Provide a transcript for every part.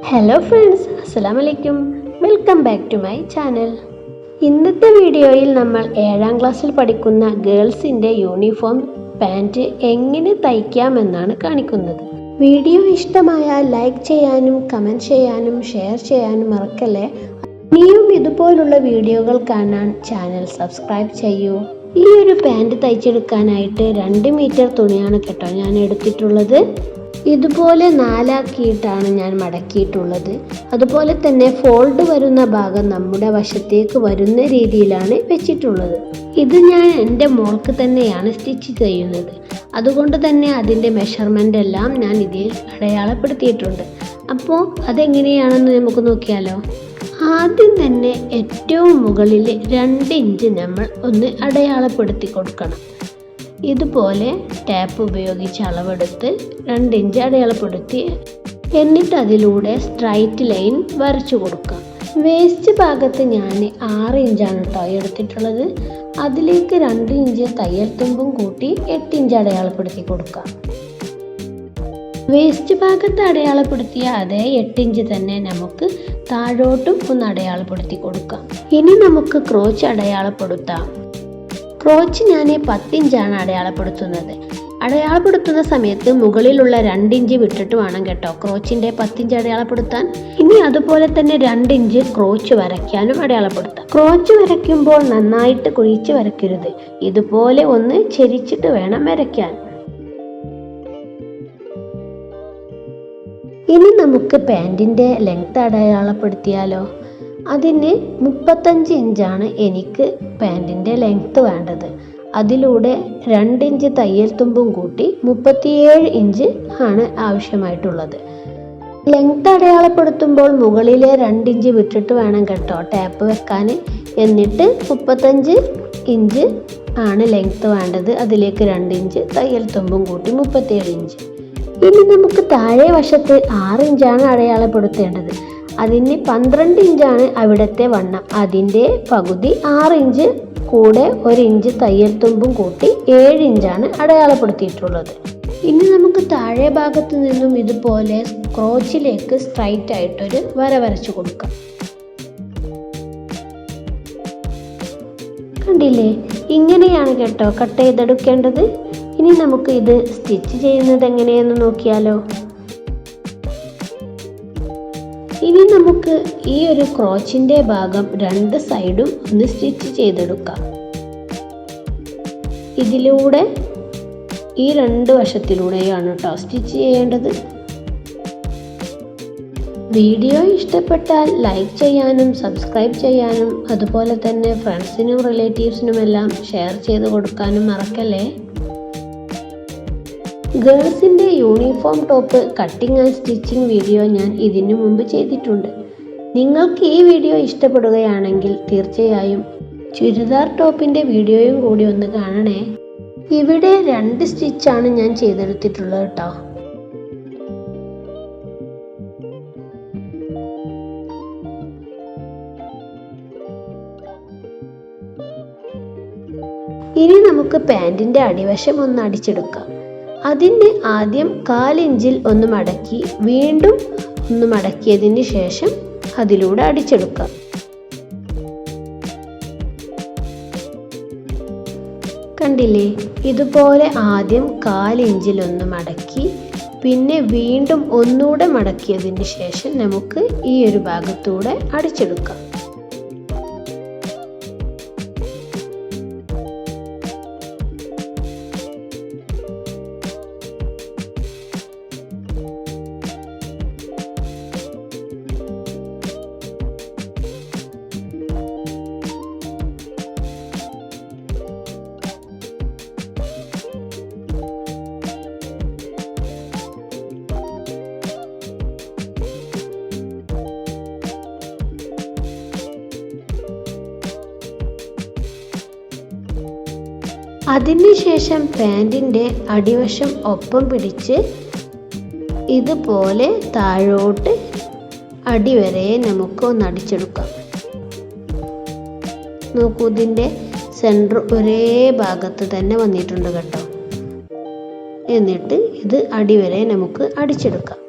Hello friends, അസ്സലാമു അലൈക്കും. Welcome back to my channel. ഇന്നത്തെ വീഡിയോയിൽ നമ്മൾ 7ാം ക്ലാസ്സിൽ പഠിക്കുന്ന ഗേൾസിൻ്റെ യൂണിഫോം പാൻറ് എങ്ങനെ തയ്ക്കാമെന്നാണ് കാണിക്കുന്നത്. വീഡിയോ ഇഷ്ടമായാൽ ലൈക്ക് ചെയ്യാനും കമൻറ്റ് ചെയ്യാനും ഷെയർ ചെയ്യാനും മറക്കല്ലേ. ഇനിയും ഇതുപോലുള്ള വീഡിയോകൾ കാണാൻ ചാനൽ സബ്സ്ക്രൈബ് ചെയ്യൂ. ഈ ഒരു പാൻറ് തയ്ച്ചെടുക്കാനായിട്ട് 2 മീറ്റർ തുണിയാണ് കേട്ടോ ഞാൻ എടുത്തിട്ടുള്ളത്. ഇതുപോലെ 4 ആക്കിയിട്ടാണ് ഞാൻ മടക്കിയിട്ടുള്ളത്. അതുപോലെ തന്നെ ഫോൾഡ് വരുന്ന ഭാഗം നമ്മുടെ വശത്തേക്ക് വരുന്ന രീതിയിലാണ് വെച്ചിട്ടുള്ളത്. ഇത് ഞാൻ എൻ്റെ മോൾക്ക് തന്നെയാണ് സ്റ്റിച്ച് ചെയ്യുന്നത്. അതുകൊണ്ട് തന്നെ അതിൻ്റെ മെഷർമെൻ്റ് എല്ലാം ഞാൻ ഇതിൽ അടയാളപ്പെടുത്തിയിട്ടുണ്ട്. അപ്പോൾ അതെങ്ങനെയാണെന്ന് നമുക്ക് നോക്കിയാലോ. ആദ്യം തന്നെ ഏറ്റവും മുകളിൽ 2 ഇഞ്ച് നമ്മൾ ഒന്ന് അടയാളപ്പെടുത്തി കൊടുക്കണം. ഇതുപോലെ ടാപ്പ് ഉപയോഗിച്ച് അളവെടുത്ത് 2 ഇഞ്ച് അടയാളപ്പെടുത്തി എന്നിട്ട് അതിലൂടെ സ്ട്രൈറ്റ് ലൈൻ വരച്ചു കൊടുക്കാം. വേസ്റ്റ് ഭാഗത്ത് ഞാൻ 6 ഇഞ്ചാണ് കേട്ടോ എടുത്തിട്ടുള്ളത്. അതിലേക്ക് 2 ഇഞ്ച് തയ്യൽ തുമ്പും കൂട്ടി 8 ഇഞ്ച് അടയാളപ്പെടുത്തി കൊടുക്കാം. വേസ്റ്റ് ഭാഗത്ത് അടയാളപ്പെടുത്തിയ അതേ 8 ഇഞ്ച് തന്നെ നമുക്ക് താഴോട്ടും ഒന്ന് അടയാളപ്പെടുത്തി കൊടുക്കാം. ഇനി നമുക്ക് ക്രോച്ച് അടയാളപ്പെടുത്താം. ക്രോച്ച് ഞാൻ 10 ഇഞ്ചാണ് അടയാളപ്പെടുത്തുന്നത്. അടയാളപ്പെടുത്തുന്ന സമയത്ത് മുകളിലുള്ള 2 ഇഞ്ച് വിട്ടിട്ട് വേണം കേട്ടോ ക്രോച്ചിൻ്റെ 10 ഇഞ്ച് അടയാളപ്പെടുത്താൻ. ഇനി അതുപോലെ തന്നെ 2 ഇഞ്ച് ക്രോച്ച് വരയ്ക്കാനും അടയാളപ്പെടുത്താം. ക്രോച്ച് വരയ്ക്കുമ്പോൾ നന്നായിട്ട് കുഴിച്ച് വരയ്ക്കരുത്. ഇതുപോലെ ഒന്ന് ചെരിച്ചിട്ട് വേണം വരയ്ക്കാൻ. ഇനി നമുക്ക് പാൻറ്റിൻ്റെ ലെങ്ത് അടയാളപ്പെടുത്തിയാലോ. അതിന് 35 ഇഞ്ചാണ് എനിക്ക് പാൻറ്റിൻ്റെ ലെങ്ത്ത് വേണ്ടത്. അതിലൂടെ 2 ഇഞ്ച് തയ്യൽ തുമ്പും കൂട്ടി 37 ഇഞ്ച് ആണ് ആവശ്യമായിട്ടുള്ളത്. ലെങ്ത്ത് അടയാളപ്പെടുത്തുമ്പോൾ മുകളിലെ 2 ഇഞ്ച് വിട്ടിട്ട് വേണം കേട്ടോ ടാപ്പ് വെക്കാൻ. എന്നിട്ട് 35 ഇഞ്ച് ആണ് ലെങ്ത്ത് വേണ്ടത്. അതിലേക്ക് 2 ഇഞ്ച് തയ്യൽ തുമ്പും കൂട്ടി 37 ഇഞ്ച്. ഇനി നമുക്ക് താഴെ വശത്ത് 6 ഇഞ്ചാണ് അടയാളപ്പെടുത്തേണ്ടത്. അതിന് 12 ഇഞ്ചാണ് അവിടുത്തെ വണ്ണം. അതിൻ്റെ പകുതി 6 ഇഞ്ച് കൂടെ 1 ഇഞ്ച് തയ്യൽ തുമ്പും കൂട്ടി 7 ഇഞ്ചാണ് അടയാളപ്പെടുത്തിയിട്ടുള്ളത്. ഇനി നമുക്ക് താഴെ ഭാഗത്ത് നിന്നും ഇതുപോലെ ക്രോച്ചിലേക്ക് സ്ട്രൈറ്റ് ആയിട്ടൊരു വര വരച്ചു കൊടുക്കാം. കണ്ടില്ലേ, ഇങ്ങനെയാണ് കേട്ടോ കട്ട് ചെയ്തെടുക്കേണ്ടത്. ഇനി നമുക്ക് ഇത് സ്റ്റിച്ച് ചെയ്യുന്നത് എങ്ങനെയെന്ന് നോക്കിയാലോ. ഇനി നമുക്ക് ഈ ഒരു ക്രോച്ചിൻ്റെ ഭാഗം 2 സൈഡും ഒന്ന് സ്റ്റിച്ച് ചെയ്തെടുക്കാം. ഇതിലൂടെ ഈ 2 വശത്തിലൂടെയാണ് കേട്ടോ സ്റ്റിച്ച് ചെയ്യേണ്ടത്. വീഡിയോ ഇഷ്ടപ്പെട്ടാൽ ലൈക്ക് ചെയ്യാനും സബ്സ്ക്രൈബ് ചെയ്യാനും അതുപോലെ തന്നെ ഫ്രണ്ട്സിനും റിലേറ്റീവ്സിനുമെല്ലാം ഷെയർ ചെയ്ത് കൊടുക്കാനും മറക്കല്ലേ. ഗേൾസിൻ്റെ uniform top cutting and stitching video ഞാൻ ഇതിനു മുമ്പ് ചെയ്തിട്ടുണ്ട്. നിങ്ങൾക്ക് ഈ വീഡിയോ ഇഷ്ടപ്പെടുകയാണെങ്കിൽ തീർച്ചയായും ചുരിദാർ ടോപ്പിൻ്റെ വീഡിയോയും കൂടി ഒന്ന് കാണണേ. ഇവിടെ 2 സ്റ്റിച്ചാണ് ഞാൻ ചെയ്തെടുത്തിട്ടുള്ളത് കേട്ടോ. ഇനി നമുക്ക് പാൻറ്റിൻ്റെ അടിവശം ഒന്ന് അടിച്ചെടുക്കാം. അതിന് ആദ്യം 1/4 ഇഞ്ചിൽ ഒന്ന് മടക്കി വീണ്ടും ഒന്ന് മടക്കിയതിന് ശേഷം അതിലൂടെ അടിച്ചെടുക്കാം. കണ്ടില്ലേ, ഇതുപോലെ ആദ്യം 1/4 ഇഞ്ചിൽ ഒന്ന് മടക്കി പിന്നെ വീണ്ടും ഒന്നുകൂടെ മടക്കിയതിന് ശേഷം നമുക്ക് ഈ ഒരു ഭാഗത്തൂടെ അടിച്ചെടുക്കാം. അതിനുശേഷം പാൻറ്റിൻ്റെ അടിവശം ഒപ്പം പിടിച്ച് ഇതുപോലെ താഴോട്ട് അടിവരെ നമുക്ക് ഒന്ന് അടിച്ചെടുക്കാം. നോക്കൂ, ഇതിൻ്റെ സെൻറ്റർ ഒരേ ഭാഗത്ത് തന്നെ വന്നിട്ടുണ്ട് കേട്ടോ. എന്നിട്ട് ഇത് അടിവരെ നമുക്ക് അടിച്ചെടുക്കാം.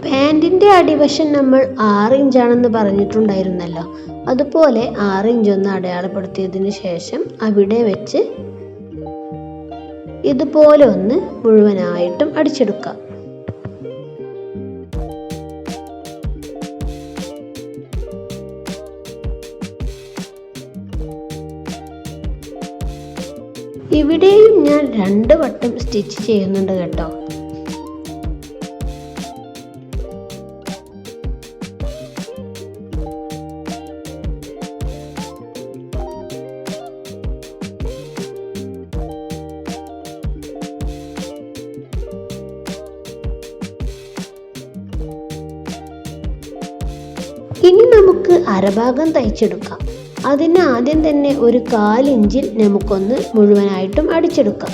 പാൻറ്റിൻ്റെ അടിവശം നമ്മൾ 6 ഇഞ്ചാണെന്ന് പറഞ്ഞിട്ടുണ്ടായിരുന്നല്ലോ. അതുപോലെ 6 ഇഞ്ച് ഒന്ന് അടയാളപ്പെടുത്തിയതിന് ശേഷം അവിടെ വെച്ച് ഇതുപോലെ ഒന്ന് മുഴുവനായിട്ടും അടിച്ചെടുക്കാം. ഇവിടെയും ഞാൻ 2 വട്ടം സ്റ്റിച്ച് ചെയ്യുന്നുണ്ട് കേട്ടോ. ഇനി നമുക്ക് അരഭാഗം തയ്ച്ചെടുക്കാം. അതിന് ആദ്യം തന്നെ ഒരു 1/4 ഇഞ്ചിൽ നമുക്കൊന്ന് മുഴുവനായിട്ടും അടിച്ചെടുക്കാം.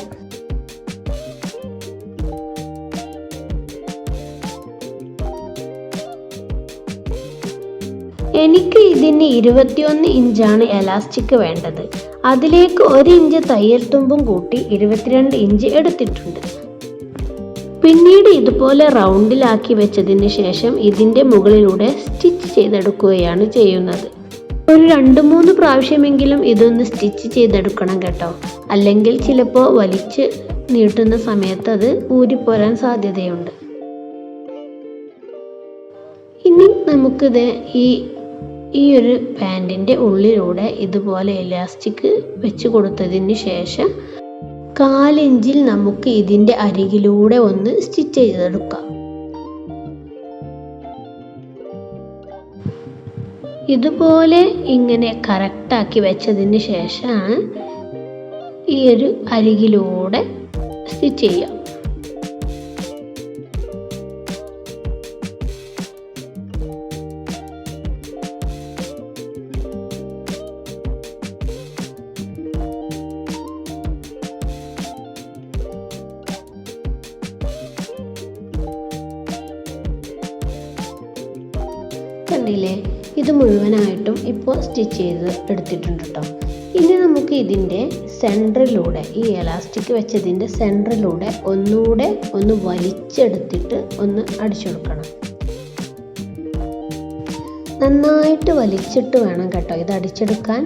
എനിക്ക് ഇതിന് 21 ഇഞ്ചാണ് എലാസ്റ്റിക് വേണ്ടത്. അതിലേക്ക് 1 ഇഞ്ച് തയ്യൽ തുമ്പും കൂട്ടി 22 ഇഞ്ച് എടുത്തിട്ടുണ്ട്. പിന്നീട് ഇതുപോലെ റൗണ്ടിലാക്കി വെച്ചതിന് ശേഷം ഇതിൻ്റെ മുകളിലൂടെ സ്റ്റിച്ച് ചെയ്തെടുക്കുകയാണ് ചെയ്യുന്നത്. ഒരു 2-3 പ്രാവശ്യമെങ്കിലും ഇതൊന്ന് സ്റ്റിച്ച് ചെയ്തെടുക്കണം കേട്ടോ. അല്ലെങ്കിൽ ചിലപ്പോൾ വലിച്ച് നീട്ടുന്ന സമയത്ത് അത് ഊരിപ്പോരാൻ സാധ്യതയുണ്ട്. ഇനി നമുക്കിത് ഈ ഒരു പാൻറ്റിൻ്റെ ഉള്ളിലൂടെ ഇതുപോലെ എലാസ്റ്റിക് വെച്ച് കൊടുത്തതിന് ശേഷം 1/4 ഇഞ്ചിൽ നമുക്ക് ഇതിൻ്റെ അരികിലൂടെ ഒന്ന് സ്റ്റിച്ച് ചെയ്തെടുക്കാം. ഇതുപോലെ ഇങ്ങനെ കറക്റ്റാക്കി വെച്ചതിന് ശേഷമാണ് ഈ ഒരു അരികിലൂടെ സ്റ്റിച്ച് ചെയ്യാം. കണ്ടില്ലേ, ഇത് മുഴുവനായിട്ടും ഇപ്പോൾ സ്റ്റിച്ച് ചെയ്ത് എടുത്തിട്ടുണ്ട് കേട്ടോ. ഇനി നമുക്ക് ഇതിൻ്റെ സെൻറ്ററിലൂടെ, ഈ എലാസ്റ്റിക് വെച്ചതിൻ്റെ സെൻറ്ററിലൂടെ ഒന്നുകൂടെ ഒന്ന് വലിച്ചെടുത്തിട്ട് ഒന്ന് അടിച്ചെടുക്കണം. നന്നായിട്ട് വലിച്ചിട്ട് വേണം കേട്ടോ ഇത് അടിച്ചെടുക്കാൻ.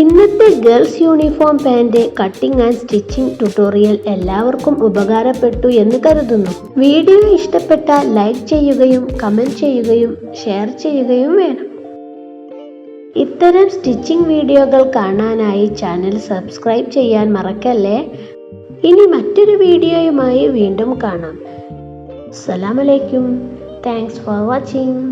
ഇന്നത്തെ girls uniform pant cutting and stitching tutorial എല്ലാവർക്കും ഉപകാരപ്പെട്ടു എന്ന് കരുതുന്നു. വീഡിയോ ഇഷ്ടപ്പെട്ടാൽ ലൈക്ക് ചെയ്യുകയും കമൻറ്റ് ചെയ്യുകയും ഷെയർ ചെയ്യുകയും വേണം. ഇത്തരം സ്റ്റിച്ചിങ് വീഡിയോകൾ കാണാനായി ചാനൽ സബ്സ്ക്രൈബ് ചെയ്യാൻ മറക്കല്ലേ. ഇനി മറ്റൊരു വീഡിയോയുമായി വീണ്ടും കാണാം. അസ്സലാമു അലൈക്കും. Thanks for watching.